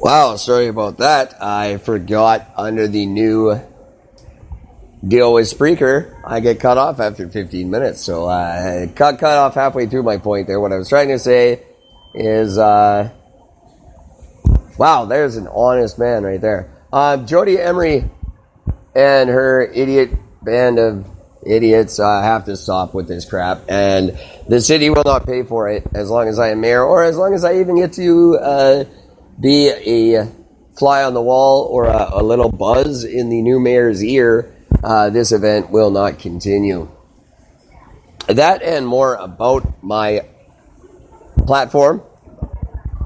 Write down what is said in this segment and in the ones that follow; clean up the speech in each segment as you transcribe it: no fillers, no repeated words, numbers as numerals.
Wow, sorry about that. I forgot under the new deal with Spreaker, I get cut off after 15 minutes. So I cut off halfway through my point there. What I was trying to say is, wow, there's an honest man right there. Jody Emery and her idiot band of idiots have to stop with this crap. And the city will not pay for it as long as I am mayor, or as long as I even get to be a fly on the wall or a little buzz in the new mayor's ear. This event will not continue. That and more about my platform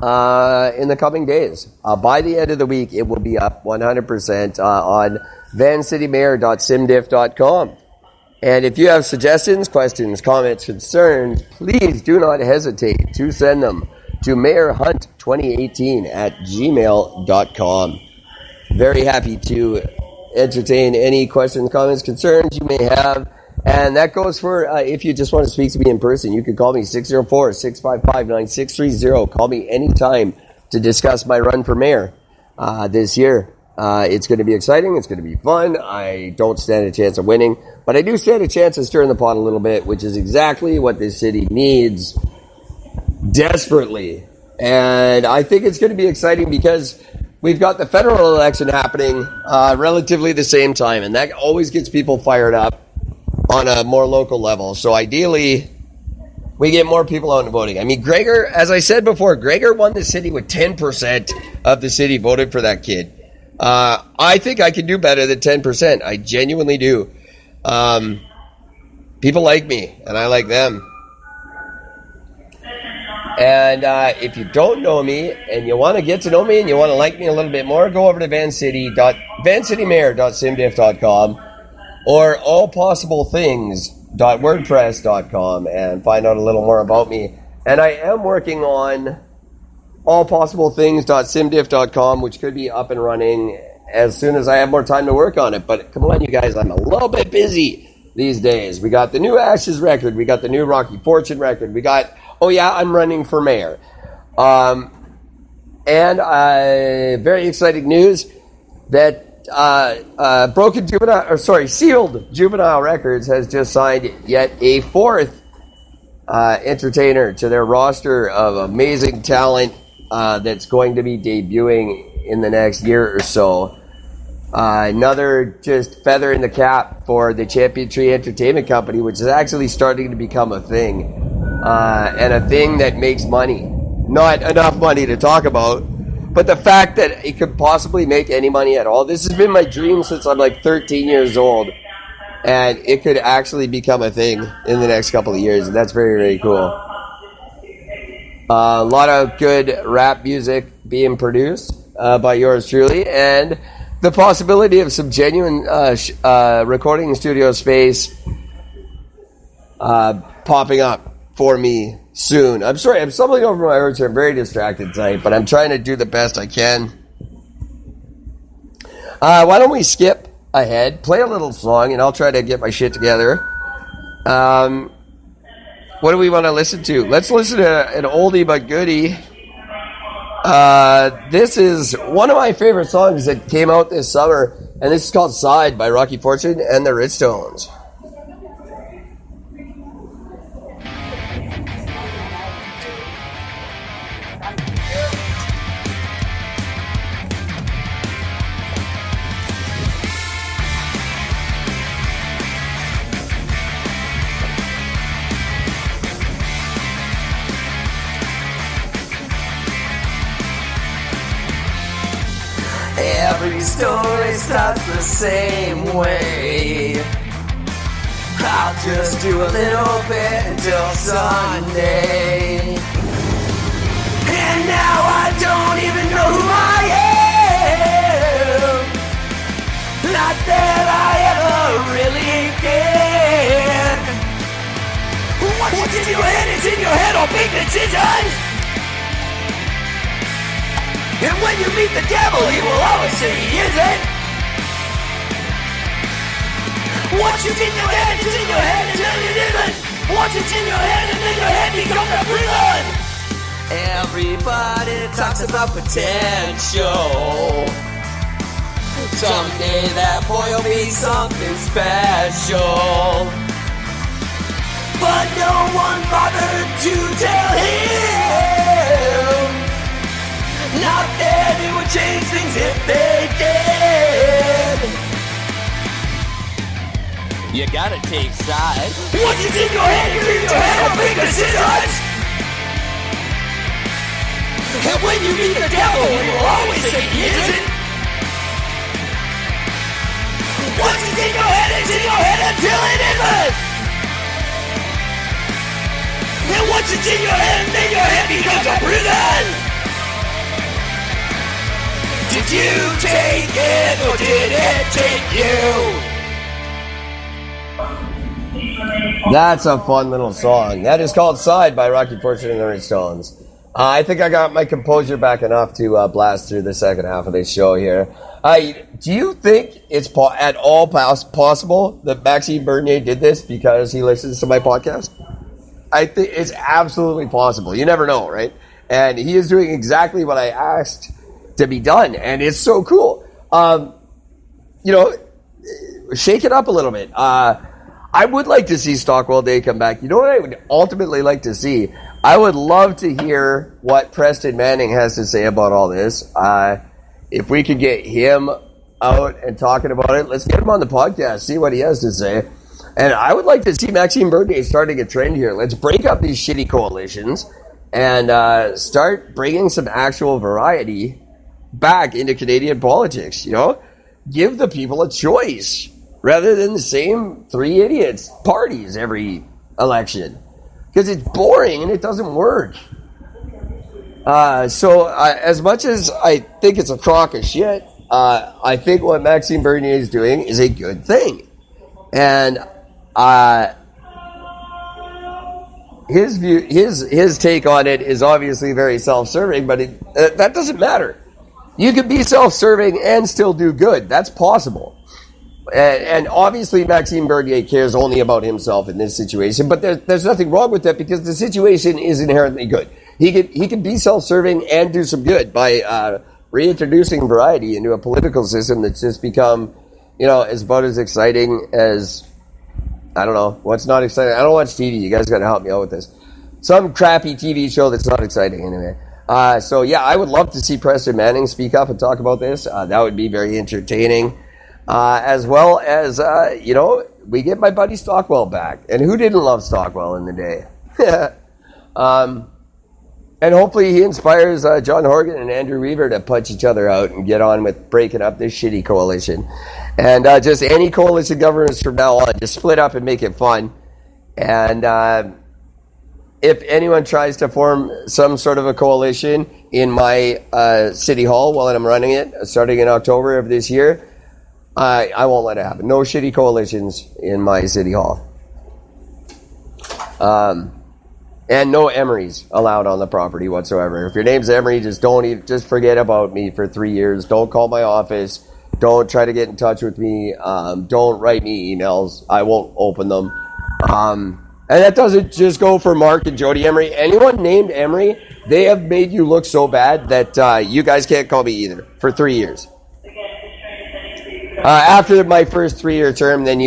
in the coming days. By the end of the week, it will be up 100% on vancitymayor.simdiff.com. And if you have suggestions, questions, comments, concerns, please do not hesitate to send them to mayorhunt2018@gmail.com. Very happy to entertain any questions, comments, concerns you may have. And that goes for if you just want to speak to me in person. You can call me 604-655-9630. Call me anytime to discuss my run for mayor this year. It's going to be exciting. It's going to be fun. I don't stand a chance of winning, but I do stand a chance of stirring the pot a little bit, which is exactly what this city needs desperately. And I think it's going to be exciting because we've got the federal election happening relatively the same time, and that always gets people fired up on a more local level. So ideally, we get more people out and voting. I mean, Gregor, as I said before, Gregor won the city with 10% of the city voted for that kid. I think I can do better than 10%. I genuinely do. People like me, and I like them. And if you don't know me, and you want to get to know me, and you want to like me a little bit more, go over to vancitymayor.simdiff.com or allpossiblethings.wordpress.com and find out a little more about me. And I am working on allpossiblethings.simdiff.com, which could be up and running as soon as I have more time to work on it. But come on, you guys, I'm a little bit busy these days. We got the new Ashes record. We got the new Rocky Fortune record. We got, oh yeah, I'm running for mayor. And very exciting news that Sealed Juvenile Records has just signed yet a fourth entertainer to their roster of amazing talent that's going to be debuting in the next year or so. Another just feather in the cap for the Champion Tree Entertainment Company, which is actually starting to become a thing, and a thing that makes money. Not enough money to talk about, but the fact that it could possibly make any money at all. This has been my dream since I'm like 13 years old, and it could actually become a thing in the next couple of years, and that's very, very cool. A lot of good rap music being produced by yours truly, and the possibility of some genuine recording studio space popping up for me soon. I'm sorry, I'm stumbling over my words here. I'm very distracted tonight, but I'm trying to do the best I can. Why don't we skip ahead, play a little song, and I'll try to get my shit together. What do we want to listen to? Let's listen to an oldie but goodie. This is one of my favorite songs that came out this summer, and this is called Side by Rocky Fortune and the Ritstones. Every story starts the same way. I'll just do a little bit until Sunday. And now I don't even know who I am. Not that I ever really can. What's in your head is in your head, or big decisions. And when you meet the devil, he will always say he isn't. What's in your head is in your head until it isn't. What's in your head and then your head becomes a prison. Everybody talks about potential. Someday that boy will be something special. But no one bothered to tell him. Not that it would change things if they did. You gotta take sides. Once it's in your head, you leave your head on big decisions. And when you meet the devil, he will always say he isn't. Once it's in your head, it's in your head until it isn't. And once it's in your head, then your head becomes a prison. Did you take it or did it take you? That's a fun little song. That is called Side by Rocky Fortune and the Rolling Stones. I think I got my composure back enough to blast through the second half of this show here. Do you think it's at all possible that Maxime Bernier did this because he listens to my podcast? I think it's absolutely possible. You never know, right? And he is doing exactly what I asked to be done, and it's so cool. Shake it up a little bit. I would like to see Stockwell Day come back. You know what I would ultimately like to see? I would love to hear what Preston Manning has to say about all this. If we could get him out and talking about it, let's get him on the podcast, see what he has to say. And I would like to see Maxime Bernier starting a trend here. Let's break up these shitty coalitions and start bringing some actual variety back into Canadian politics, Give the people a choice rather than the same three idiots parties every election. Because it's boring and it doesn't work. So as much as I think it's a crock of shit, I think what Maxime Bernier is doing is a good thing. And his view, his take on it is obviously very self-serving, but that doesn't matter. You can be self-serving and still do good. That's possible. And obviously Maxime Bernier cares only about himself in this situation, but there's nothing wrong with that because the situation is inherently good. He can be self-serving and do some good by reintroducing variety into a political system that's just become, as about as exciting as, I don't know, what's not exciting. I don't watch TV. You guys got to help me out with this. Some crappy TV show that's not exciting anyway. So yeah, I would love to see Preston Manning speak up and talk about this. That would be very entertaining. As well as, we get my buddy Stockwell back. And who didn't love Stockwell in the day? And hopefully he inspires John Horgan and Andrew Reaver to punch each other out and get on with breaking up this shitty coalition. And just any coalition governments from now on, just split up and make it fun. And if anyone tries to form some sort of a coalition in my city hall while I'm running it, starting in October of this year, I won't let it happen. No shitty coalitions in my city hall. And no Emerys allowed on the property whatsoever. If your name's Emery, just forget about me for 3 years. Don't call my office. Don't try to get in touch with me. Don't write me emails. I won't open them. And that doesn't just go for Mark and Jody Emery. Anyone named Emery, they have made you look so bad that you guys can't call me either for 3 years. After my first 3-year term, then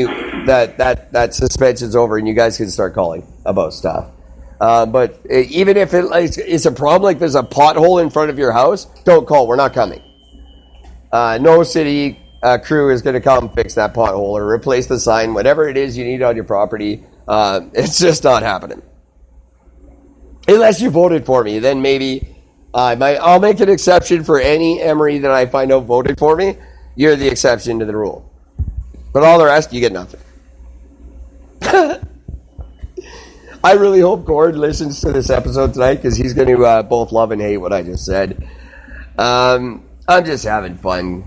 that suspension's over and you guys can start calling about stuff. But even if it's a problem, like there's a pothole in front of your house, don't call. We're not coming. No city crew is going to come fix that pothole or replace the sign, whatever it is you need on your property. It's just not happening. Unless you voted for me, then maybe I'll make an exception for any Emery that I find out voted for me. You're the exception to the rule. But all the rest, you get nothing. I really hope Gord listens to this episode tonight because he's going to both love and hate what I just said. I'm just having fun,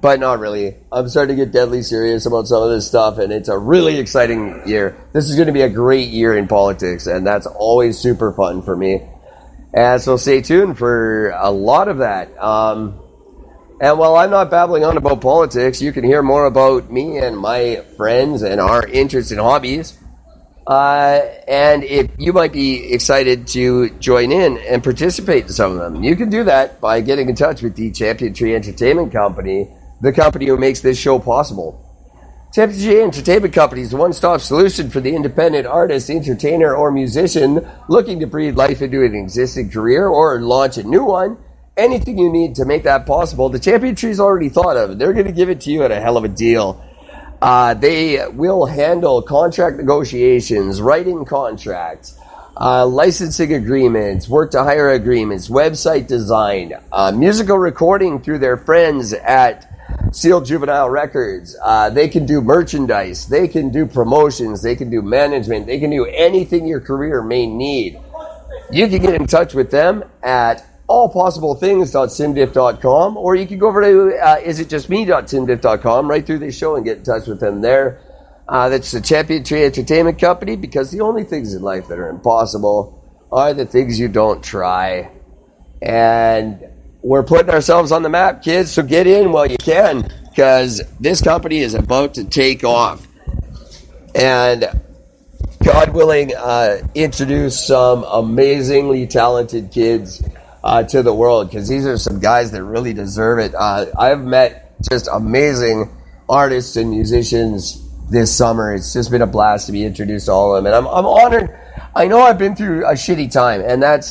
but not really. I'm starting to get deadly serious about some of this stuff, and it's a really exciting year. This is going to be a great year in politics, and that's always super fun for me. And so stay tuned for a lot of that. And while I'm not babbling on about politics, you can hear more about me and my friends and our interests and hobbies And if you might be excited to join in and participate in some of them, you can do that by getting in touch with the Champion Tree Entertainment Company, the company who makes this show possible. Champion Tree Entertainment Company is a one-stop solution for the independent artist, entertainer, or musician looking to breathe life into an existing career or launch a new one. Anything you need to make that possible, the Champion Tree's already thought of. They're going to give it to you at a hell of a deal. They will handle contract negotiations, writing contracts, licensing agreements, work to hire agreements, website design, musical recording through their friends at Sealed Juvenile Records. They can do merchandise, they can do promotions, they can do management, they can do anything your career may need. You can get in touch with them at allpossiblethings.simdiff.com, or you can go over to isitjustme.simdiff.com right through the show and get in touch with them there. That's the Champion Tree Entertainment Company, because the only things in life that are impossible are the things you don't try. And we're putting ourselves on the map, kids, so get in while you can, because this company is about to take off. And God willing, introduce some amazingly talented kids to the world, because these are some guys that really deserve it. I've met just amazing artists and musicians this summer. It's just been a blast to be introduced to all of them, and I'm honored. I know I've been through a shitty time, and that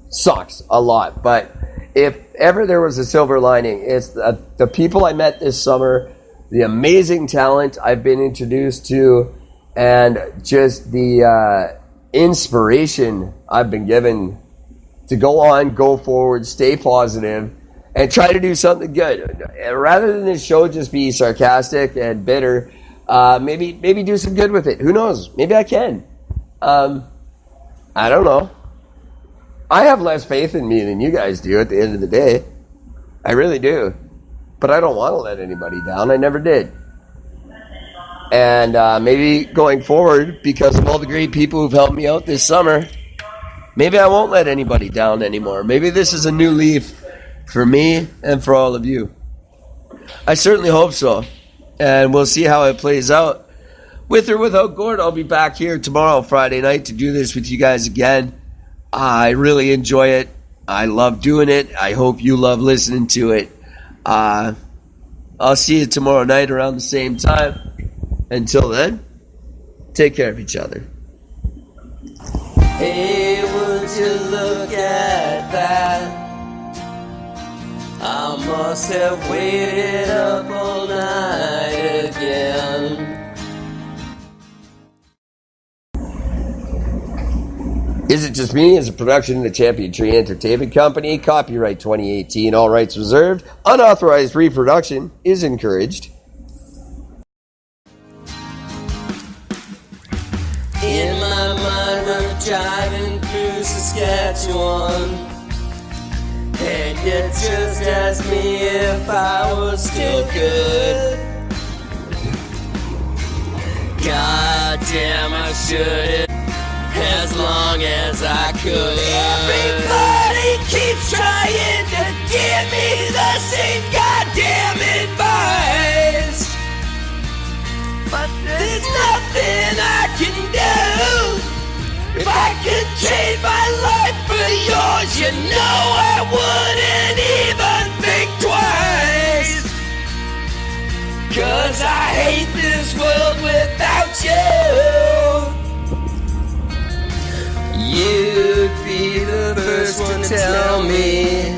sucks a lot, but if ever there was a silver lining, it's the people I met this summer, the amazing talent I've been introduced to, and just the inspiration I've been given to go on, go forward, stay positive, and try to do something good. Rather than this show just be sarcastic and bitter, maybe do some good with it. Who knows? Maybe I can. I don't know. I have less faith in me than you guys do at the end of the day. I really do. But I don't want to let anybody down. I never did. And maybe going forward, because of all the great people who've helped me out this summer, maybe I won't let anybody down anymore. Maybe this is a new leaf for me and for all of you. I certainly hope so. And we'll see how it plays out. With or without Gord, I'll be back here tomorrow, Friday night, to do this with you guys again. I really enjoy it. I love doing it. I hope you love listening to it. I'll see you tomorrow night around the same time. Until then, take care of each other. Hey, would you look at that? I must have waited up all night again. Is It Just Me is a production of the Champion Tree Entertainment Company. Copyright 2018, all rights reserved. Unauthorized reproduction is encouraged. In my mind, we're driving through Saskatchewan, and you just asked me if I was still good. God damn, I should've, as long as I could. Everybody keeps trying to give me the same goddamn advice, but there's nothing I can do. If I could trade my life for yours, you know I wouldn't even think twice. 'Cause I hate this world without you. You'd be the first one to tell me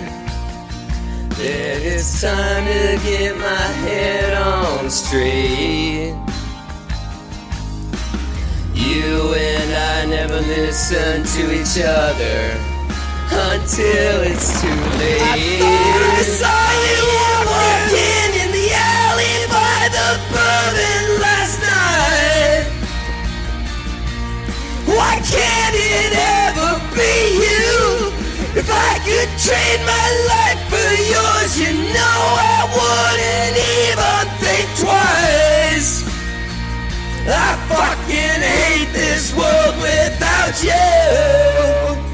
that it's time to get my head on straight. You and I never listen to each other until it's too late. I thought I saw you walking in the alley by the bourbon last night. Why can't it ever be you? If I could trade my life for yours, you know I wouldn't even think twice. I fucking hate this world without you.